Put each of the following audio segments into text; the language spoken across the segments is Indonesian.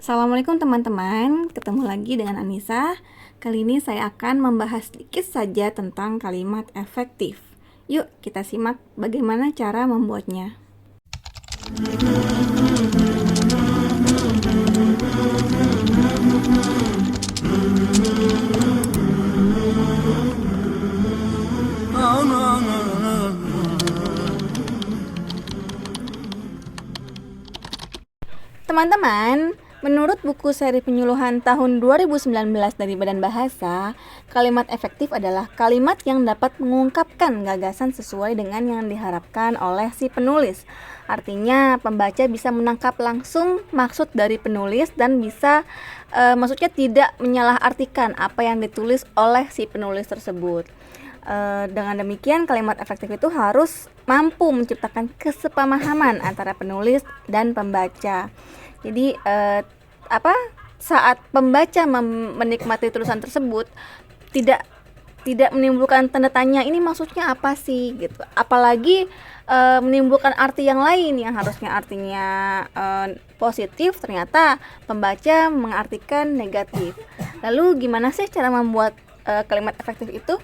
Assalamualaikum teman-teman, ketemu lagi dengan Anissa. Kali ini saya akan membahas sedikit saja tentang kalimat efektif. Yuk kita simak bagaimana cara membuatnya. Teman-teman, menurut buku seri penyuluhan tahun 2019 dari Badan Bahasa, kalimat efektif adalah kalimat yang dapat mengungkapkan gagasan sesuai dengan yang diharapkan oleh si penulis. Artinya, pembaca bisa menangkap langsung maksud dari penulis dan bisa maksudnya tidak menyalahartikan apa yang ditulis oleh si penulis tersebut. Dengan demikian, kalimat efektif itu harus mampu menciptakan kesepamahaman antara penulis dan pembaca. Jadi saat pembaca menikmati tulisan tersebut tidak menimbulkan tanda tanya ini maksudnya apa sih gitu. Apalagi menimbulkan arti yang lain yang harusnya artinya positif, ternyata pembaca mengartikan negatif. Lalu gimana sih cara membuat kalimat efektif itu?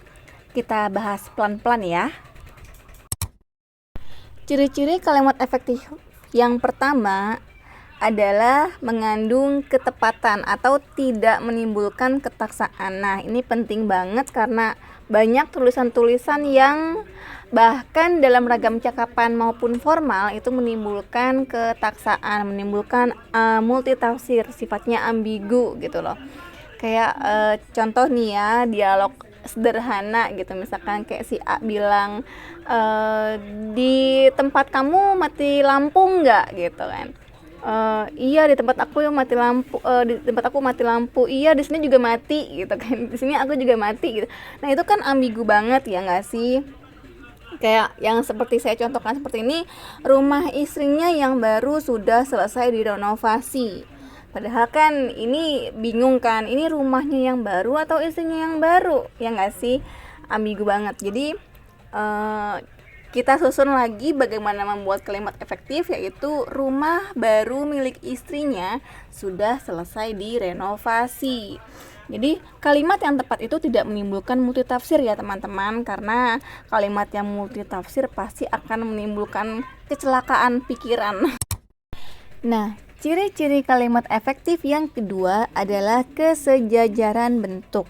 Kita bahas pelan-pelan ya. Ciri-ciri kalimat efektif yang pertama adalah mengandung ketepatan atau tidak menimbulkan ketaksaan. Nah, ini penting banget karena banyak tulisan-tulisan yang bahkan dalam ragam cakapan maupun formal itu menimbulkan ketaksaan, menimbulkan multitafsir, sifatnya ambigu gitu loh. Kayak contoh nih ya, dialog sederhana gitu, misalkan kayak si A bilang di tempat kamu mati lampu nggak gitu kan. Iya, di tempat aku mati lampu, di tempat aku mati lampu. Iya, di sini juga mati gitu kan. Di sini aku juga mati gitu. Nah, itu kan ambigu banget ya nggak sih? Kayak yang seperti saya contohkan seperti ini, rumah istrinya yang baru sudah selesai direnovasi. Padahal kan ini bingung kan, ini rumahnya yang baru atau istrinya yang baru, ya nggak sih? Ambigu banget. Jadi kita susun lagi bagaimana membuat kalimat efektif, yaitu rumah baru milik istrinya sudah selesai direnovasi. Jadi kalimat yang tepat itu tidak menimbulkan multitafsir ya teman-teman, karena kalimat yang multitafsir pasti akan menimbulkan kecelakaan pikiran. Nah, ciri-ciri kalimat efektif yang kedua adalah kesejajaran bentuk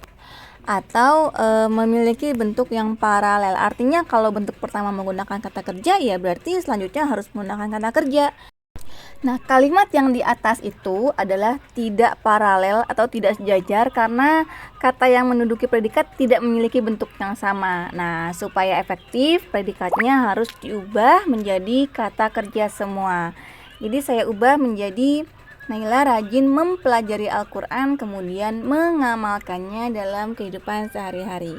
atau memiliki bentuk yang paralel. Artinya kalau bentuk pertama menggunakan kata kerja, ya berarti selanjutnya harus menggunakan kata kerja. Nah, kalimat yang di atas itu adalah tidak paralel atau tidak sejajar karena kata yang menduduki predikat tidak memiliki bentuk yang sama. Nah, supaya efektif, predikatnya harus diubah menjadi kata kerja semua. Jadi saya ubah menjadi Naila rajin mempelajari Al-Quran, kemudian mengamalkannya dalam kehidupan sehari-hari.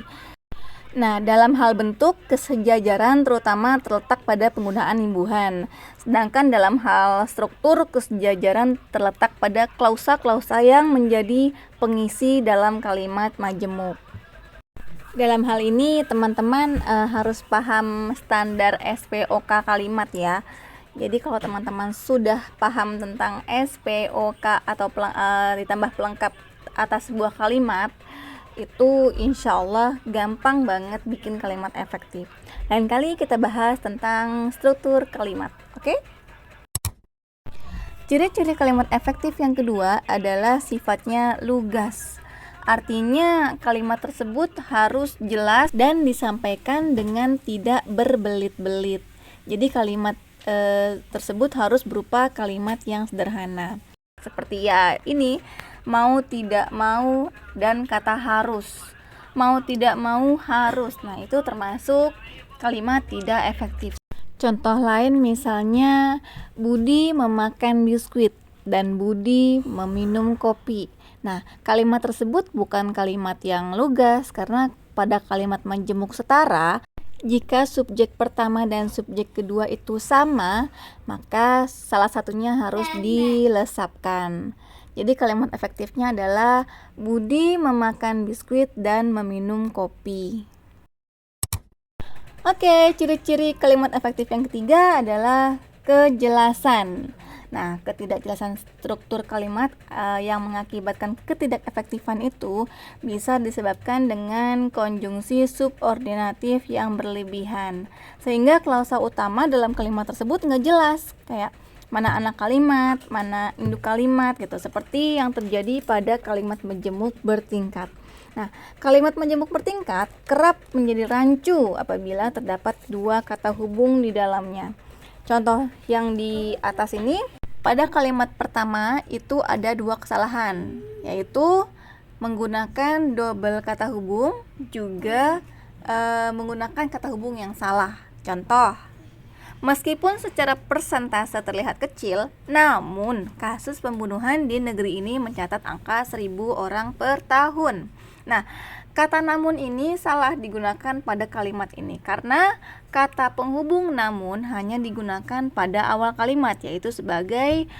Nah, dalam hal bentuk, kesejajaran terutama terletak pada penggunaan imbuhan. Sedangkan dalam hal struktur, kesejajaran terletak pada klausa-klausa yang menjadi pengisi dalam kalimat majemuk. Dalam hal ini, teman-teman harus paham standar SPOK kalimat ya. Jadi kalau teman-teman sudah paham tentang SPOK atau ditambah pelengkap atas sebuah kalimat, itu insya Allah gampang banget bikin kalimat efektif. Lain kali kita bahas tentang struktur kalimat, oke? Ciri-ciri kalimat efektif yang kedua adalah sifatnya lugas. Artinya kalimat tersebut harus jelas dan disampaikan dengan tidak berbelit-belit. Jadi kalimat tersebut harus berupa kalimat yang sederhana. Seperti ya ini, mau tidak mau dan kata harus. Mau tidak mau harus. Nah, itu termasuk kalimat tidak efektif. Contoh lain misalnya Budi memakan biskuit dan Budi meminum kopi. Nah, kalimat tersebut bukan kalimat yang lugas karena pada kalimat majemuk setara, jika subjek pertama dan subjek kedua itu sama, maka salah satunya harus dilesapkan. Jadi kalimat efektifnya adalah Budi memakan biskuit dan meminum kopi. Oke, ciri-ciri kalimat efektif yang ketiga adalah kejelasan. Nah, ketidakjelasan struktur kalimat yang mengakibatkan ketidakefektifan itu bisa disebabkan dengan konjungsi subordinatif yang berlebihan, sehingga klausa utama dalam kalimat tersebut nggak jelas, kayak mana anak kalimat, mana induk kalimat gitu, seperti yang terjadi pada kalimat menjemuk bertingkat. Nah, kalimat menjemuk bertingkat kerap menjadi rancu apabila terdapat dua kata hubung di dalamnya. Contoh yang di atas ini, pada kalimat pertama itu ada dua kesalahan, yaitu menggunakan double kata hubung, juga menggunakan kata hubung yang salah. Contoh, meskipun secara persentase terlihat kecil, namun kasus pembunuhan di negeri ini mencatat angka 1.000 orang per tahun. Nah, kata namun ini salah digunakan pada kalimat ini karena kata penghubung namun hanya digunakan pada awal kalimat, yaitu sebagai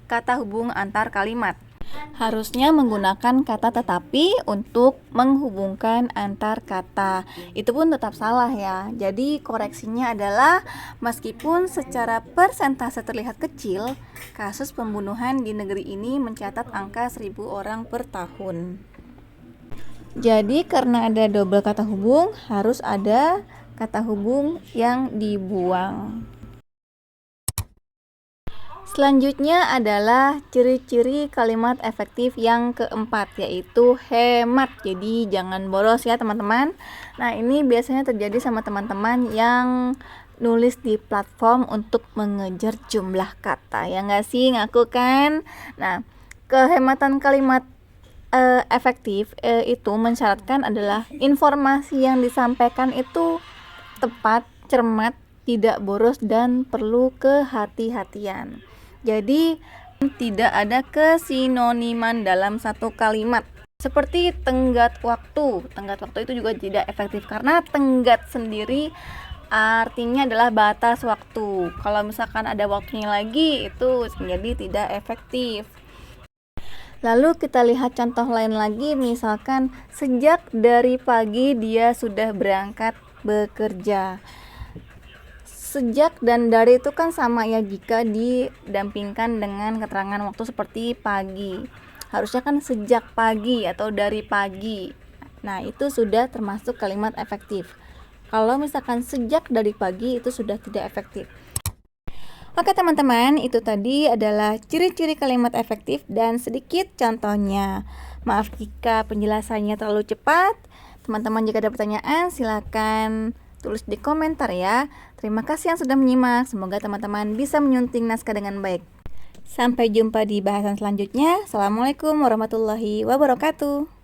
kata hubung antar kalimat. Harusnya menggunakan kata tetapi untuk menghubungkan antar kata. Itu pun tetap salah ya. Jadi koreksinya adalah meskipun secara persentase terlihat kecil, kasus pembunuhan di negeri ini mencatat angka 1.000 orang per tahun. Jadi karena ada double kata hubung, harus ada kata hubung yang dibuang. Selanjutnya adalah ciri-ciri kalimat efektif yang keempat, yaitu hemat. Jadi jangan boros ya teman-teman. Nah, ini biasanya terjadi sama teman-teman yang nulis di platform untuk mengejar jumlah kata, ya nggak sih, ngaku kan? Nah, kehematan kalimat efektif itu mensyaratkan adalah informasi yang disampaikan itu tepat, cermat, tidak boros, dan perlu kehati-hatian. Jadi tidak ada kesinoniman dalam satu kalimat. Seperti tenggat waktu. Tenggat waktu itu juga tidak efektif karena tenggat sendiri artinya adalah batas waktu. Kalau misalkan ada waktunya lagi, itu menjadi tidak efektif. Lalu kita lihat contoh lain lagi, misalkan sejak dari pagi dia sudah berangkat bekerja. Sejak dan dari itu kan sama ya jika didampingkan dengan keterangan waktu seperti pagi. Harusnya kan sejak pagi atau dari pagi. Nah, itu sudah termasuk kalimat efektif. Kalau misalkan sejak dari pagi itu sudah tidak efektif. Oke teman-teman, itu tadi adalah ciri-ciri kalimat efektif dan sedikit contohnya. Maaf jika penjelasannya terlalu cepat. Teman-teman jika ada pertanyaan silakan tulis di komentar ya. Terima kasih yang sudah menyimak. Semoga teman-teman bisa menyunting naskah dengan baik. Sampai jumpa di bahasan selanjutnya. Assalamualaikum warahmatullahi wabarakatuh.